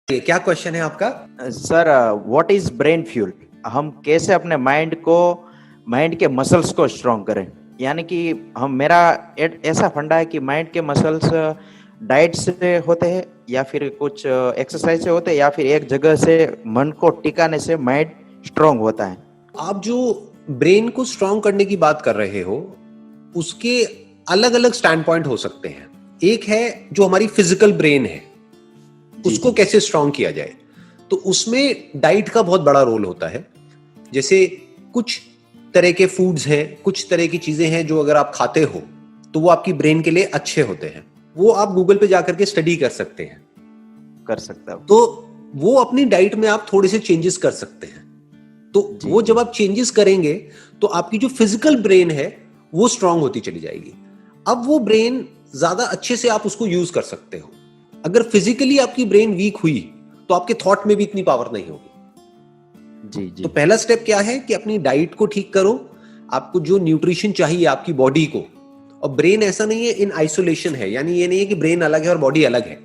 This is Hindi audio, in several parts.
क्या क्वेश्चन है आपका? Sir, what is brain fuel? हम कैसे अपने माइंड के मसल्स को स्ट्रॉन्ग करें? यानी कि मेरा ऐसा फंडा है कि माइंड के मसल्स डाइट से होते हैं या फिर कुछ एक्सरसाइज से होते हैं या फिर एक जगह से मन को टिकाने से माइंड स्ट्रॉन्ग होता है। आप जो ब्रेन को स्ट्रॉन्ग करने की बात कर रहे हो उसके अलग अलग स्टैंड पॉइंट हो सकते हैं। एक है जो हमारी फिजिकल ब्रेन है, उसको कैसे स्ट्रॉन्ग किया जाए, तो उसमें डाइट का बहुत बड़ा रोल होता है। जैसे कुछ तरह के फूड्स हैं, कुछ तरह की चीजें हैं जो अगर आप खाते हो तो वो आपकी ब्रेन के लिए अच्छे होते हैं। वो आप गूगल पे जाकर के स्टडी कर सकते हैं, कर सकता हूँ। तो वो अपनी डाइट में आप थोड़े से चेंजेस कर सकते हैं। तो वो जब आप चेंजेस करेंगे तो आपकी जो फिजिकल ब्रेन है वो स्ट्रांग होती चली जाएगी। अब वो ब्रेन ज्यादा अच्छे से आप उसको यूज कर सकते हो। अगर फिजिकली आपकी ब्रेन वीक हुई तो आपके थॉट में भी इतनी पावर नहीं होगी। जी। तो पहला स्टेप क्या है कि अपनी डाइट को ठीक करो। आपको जो न्यूट्रिशन चाहिए आपकी बॉडी को, और ब्रेन ऐसा नहीं है इन आइसोलेशन है, यानी ये नहीं है कि ब्रेन अलग है और बॉडी अलग है।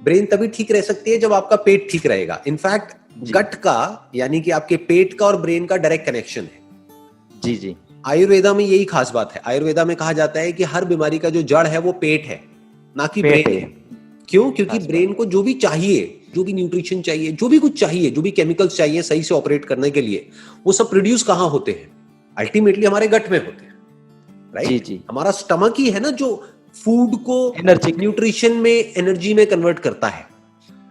ब्रेन तभी ठीक रह सकती है जब आपका पेट ठीक रहेगा। इनफैक्ट गट का, यानी कि आपके पेट का और ब्रेन का डायरेक्ट कनेक्शन है। जी। आयुर्वेदा में यही खास बात है। आयुर्वेदा में कहा जाता है कि हर बीमारी का जो जड़ है वो पेट है, ना कि ब्रेन है। क्यों? क्योंकि ब्रेन को जो भी चाहिए, जो भी न्यूट्रिशन चाहिए, जो भी कुछ चाहिए, जो भी केमिकल्स चाहिए सही से ऑपरेट करने के लिए, वो सब प्रोड्यूस कहां होते हैं? अल्टीमेटली हमारे गट में होते हैं, राइट? जी। हमारा स्टमक ही है ना जो फूड को न्यूट्रिशन में, एनर्जी में कन्वर्ट करता है।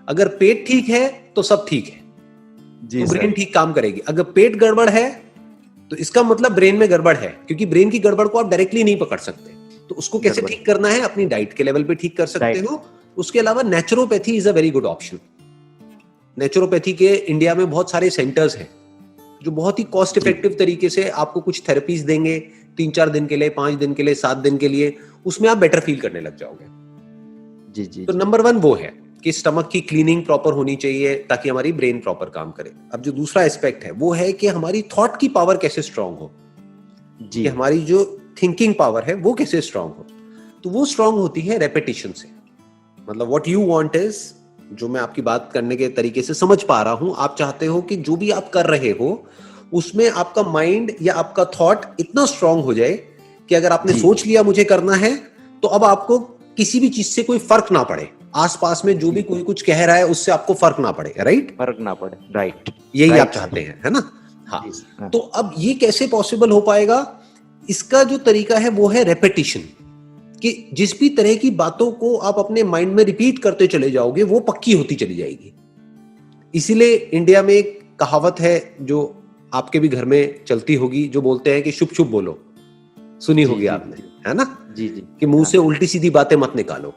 अगर पेट ठीक है तो सब ठीक है, तो ब्रेन ठीक काम करेगी। अगर पेट गड़बड़ है तो इसका मतलब ब्रेन में गड़बड़ है, क्योंकि ब्रेन की गड़बड़ को आप डायरेक्टली नहीं पकड़ सकते। तो उसको कैसे ठीक करना है? अपनी डाइट के लेवल पे ठीक कर सकते हो। उसके अलावा naturopathy is a very good option. Naturopathy के इंडिया में बहुत सारे सेंटर्स हैं जो बहुत ही कॉस्ट इफेक्टिव तरीके से आपको कुछ थेरेपीज देंगे 3-4 दिन के लिए, 5 दिन के लिए, 7 दिन के लिए। उसमें आप बेटर फील करने लग जाओगे। जी। तो नंबर 1 वो है कि स्टमक की क्लीनिंग प्रॉपर होनी चाहिए ताकि हमारी ब्रेन प्रॉपर काम करे। अब जो दूसरा एस्पेक्ट है वो है कि हमारी थॉट की पावर कैसे स्ट्रांग हो, कि हमारी जो थिंकिंग पावर है वो कैसे स्ट्रांग हो। तो वो स्ट्रांग होती है रेपिटेशन से। मतलब व्हाट यू वांट इज, जो मैं आपकी बात करने के तरीके से समझ पा रहा हूं, आप चाहते हो कि जो भी आप कर रहे हो उसमें आपका माइंड या आपका थॉट इतना स्ट्रांग हो जाए कि अगर आपने सोच लिया मुझे करना है, तो अब आपको किसी भी चीज से कोई फर्क ना पड़े। आसपास में जो भी कोई कुछ कह रहा है उससे आपको फर्क ना पड़े, राइट? फर्क ना पड़े, राइट। यही आप चाहते हैं, है ना? हाँ। तो अब ये कैसे पॉसिबल हो पाएगा? इसका जो तरीका है वो है रेपिटेशन। कि जिस भी तरह की बातों को आप अपने माइंड में रिपीट करते चले जाओगे वो पक्की होती चली जाएगी। इसीलिए इंडिया में एक कहावत है जो आपके भी घर में चलती होगी, जो बोलते हैं कि शुभ शुभ बोलो। सुनी होगी आपने, है ना? जी। कि मुंह से उल्टी सीधी बातें मत निकालो।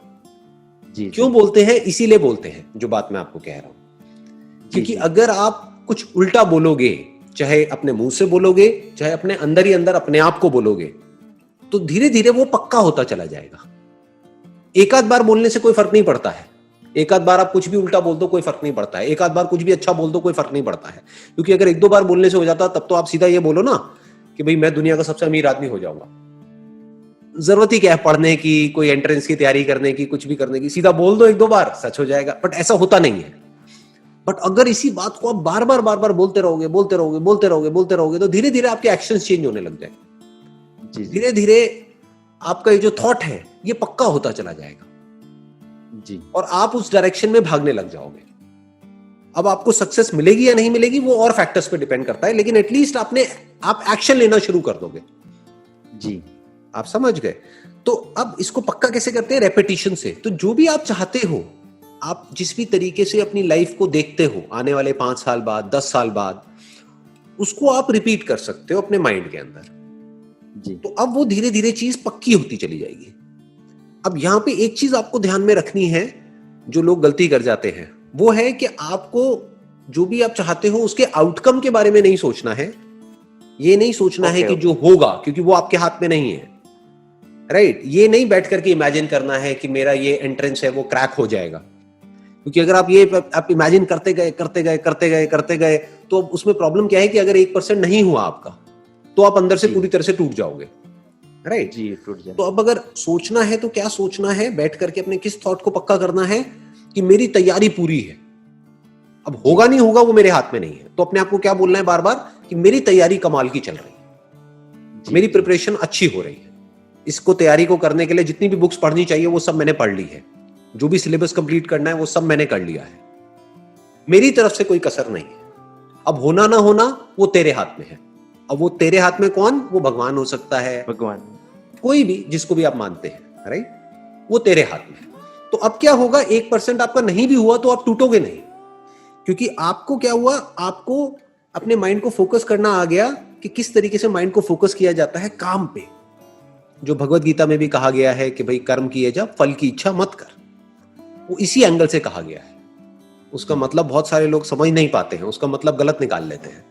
क्यों बोलते हैं? इसीलिए बोलते हैं जो बात मैं आपको कह रहा हूं। क्योंकि अगर आप कुछ उल्टा बोलोगे, चाहे अपने मुंह से बोलोगे, चाहे अपने अंदर ही अंदर अपने आप को बोलोगे, तो धीरे धीरे वो पक्का होता चला जाएगा। एक आध बार बोलने से कोई फर्क नहीं पड़ता है। एक आध बार आप कुछ भी उल्टा बोल दो कोई फर्क नहीं पड़ता है। एक आध बार कुछ भी अच्छा बोल दो कोई फर्क नहीं पड़ता है। क्योंकि अगर 1-2 बार बोलने से हो जाता तब तो आप सीधा ये बोलो ना कि भाई मैं दुनिया का सबसे अमीर आदमी हो जाऊंगा। जरूरत ही क्या है पढ़ने की, कोई एंट्रेंस की तैयारी करने की, कुछ भी करने की? सीधा बोल दो 1-2 बार, सच हो जाएगा। बट ऐसा होता नहीं है। बट अगर इसी बात को आप बार बार बोलते रहोगे तो धीरे धीरे आपके एक्शंस चेंज होने लग जाएंगे। धीरे धीरे आपका ये जो थॉट है ये पक्का होता चला जाएगा जी, और आप उस डायरेक्शन में भागने लग जाओगे। अब आपको सक्सेस मिलेगी या नहीं मिलेगी वो और फैक्टर्स पे डिपेंड करता है, लेकिन एटलीस्ट आप एक्शन लेना शुरू कर दोगे जी। आप समझ गए? तो अब इसको पक्का कैसे करते हैं? रेपिटेशन से। तो जो भी आप चाहते हो, आप जिस भी तरीके से अपनी लाइफ को देखते हो आने वाले 5 साल बाद, 10 साल बाद, उसको आप रिपीट कर सकते हो अपने माइंड के अंदर जी। तो अब वो धीरे धीरे चीज पक्की होती चली जाएगी। अब यहां पे एक चीज आपको ध्यान में रखनी है, जो लोग गलती कर जाते हैं, वो है कि आपको जो भी आप चाहते हो उसके आउटकम के बारे में नहीं सोचना है। ये नहीं सोचना है कि जो होगा, क्योंकि वो आपके हाथ में नहीं है, राइट? ये नहीं बैठ करके इमेजिन करना है कि मेरा ये एंट्रेंस है वो क्रैक हो जाएगा। क्योंकि अगर आप इमेजिन करते गए तो उसमें प्रॉब्लम क्या है कि अगर 1% नहीं हुआ आपका तो आप अंदर से पूरी तरह से टूट जाओगे, राइट? जी, टूट जाए। तो अब अगर सोचना है तो क्या सोचना है? बैठ करके अपने किस थॉट को पक्का करना है कि मेरी तैयारी पूरी है, अब होगा नहीं होगा वो मेरे हाथ में नहीं है, तो अपने आप को क्या बोलना है बार बार कि मेरी तैयारी कमाल की चल रही है, मेरी प्रिपरेशन अच्छी हो रही है, इसको तैयारी को करने के लिए जितनी भी बुक्स पढ़नी चाहिए वो सब मैंने पढ़ ली है, जो भी सिलेबस कंप्लीट करना है वो सब मैंने कर लिया है, मेरी तरफ से कोई कसर नहीं है। अब होना ना होना वो तेरे हाथ में है। अब वो तेरे हाथ में कौन? वो भगवान हो सकता है, भगवान, कोई भी जिसको भी आप मानते हैं, राइट, वो तेरे हाथ में है। तो अब क्या होगा, 1% आपका नहीं भी हुआ तो आप टूटोगे नहीं, क्योंकि आपको क्या हुआ, आपको अपने माइंड को फोकस करना आ गया कि किस तरीके से माइंड को फोकस किया जाता है काम पे, जो भगवत गीता में भी कहा गया है कि भाई कर्म किए जा, फल की इच्छा मत कर, वो इसी एंगल से कहा गया है। उसका मतलब बहुत सारे लोग समझ नहीं पाते हैं, उसका मतलब गलत निकाल लेते हैं।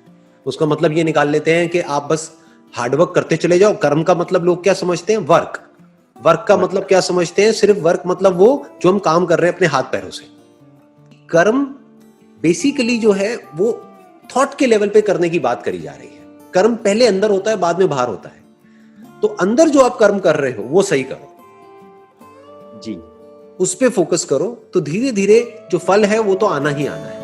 उसका मतलब ये निकाल लेते हैं कि आप बस हार्डवर्क करते चले जाओ। कर्म का मतलब लोग क्या समझते हैं? वर्क। वर्क का मतलब क्या समझते हैं? सिर्फ वर्क मतलब वो जो हम काम कर रहे हैं अपने हाथ पैरों से। कर्म बेसिकली जो है वो थॉट के लेवल पे करने की बात करी जा रही है। कर्म पहले अंदर होता है, बाद में बाहर होता है। तो अंदर जो आप कर्म कर रहे हो वो सही करो जी, उस पे फोकस करो, तो धीरे धीरे जो फल है वो तो आना ही आना है।